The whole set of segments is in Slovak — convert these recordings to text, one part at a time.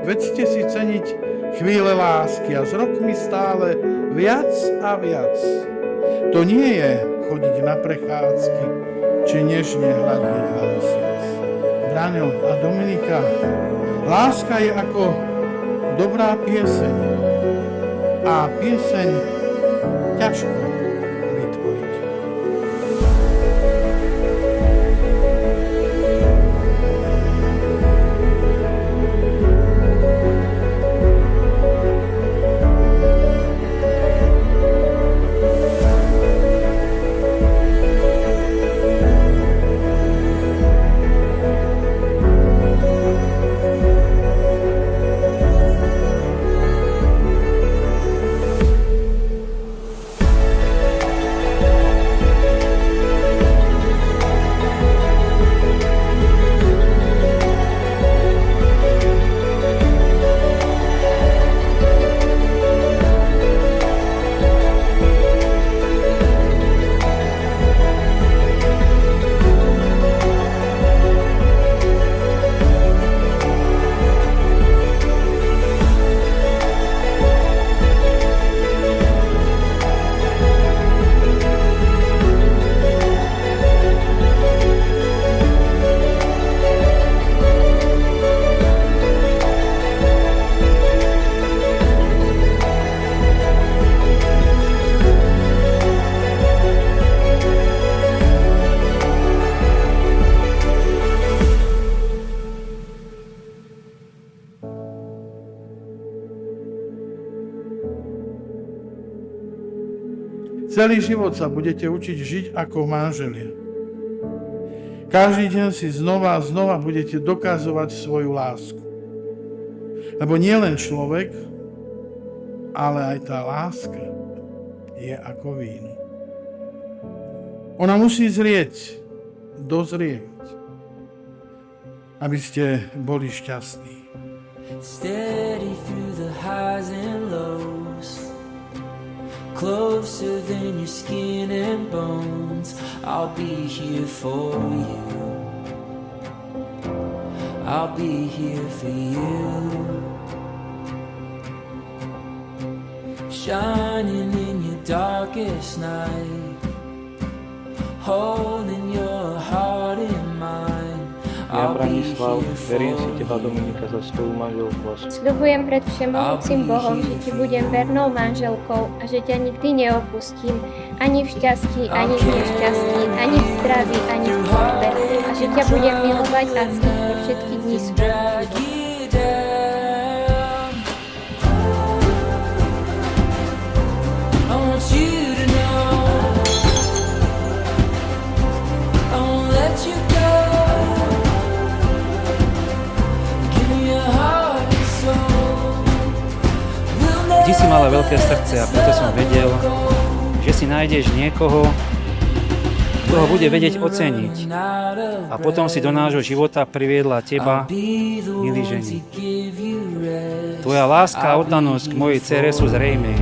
Vedzte si ceniť chvíle lásky a s rokmi stále viac a viac. To nie je chodiť na prechádzky, či nežne hľadieť na mesiac. Braňo a Dominika, láska je ako dobrá pieseň. A pieseň ťažko vytvoriť. Celý život sa budete učiť žiť ako manželia. Každý deň si znova a znova budete dokazovať svoju lásku. Lebo nie len človek, ale aj tá láska je ako víno. Ona musí zrieť, dozrieť, aby ste boli šťastní. Steady through the highs and lows, closer than your skin and bones. I'll be here for you. I'll be here for you. Shining in your darkest night, holding your heart in mine. Ja, Branislav, verím si teba, Dominika, za svoju manželku. Sľubujem pred všemohúcim Bohom, že ti budem vernou manželkou a že ťa nikdy neopustím, ani v šťastí, ani v nešťastí, ani v zdraví, ani v chorobe, a že ťa budem milovať a ctiť po všetky dni svojho života. Vždy si mala veľké srdce a preto som vedel, že si nájdeš niekoho, kto ho bude vedieť oceniť. A potom si do nášho života priviedla teba, milý ženi. Tvoja láska a oddanosť k mojej dcére sú zrejmé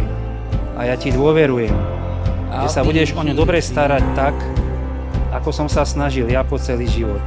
a ja ti dôverujem, že sa budeš o ňu dobre starať tak, ako som sa snažil ja po celý život.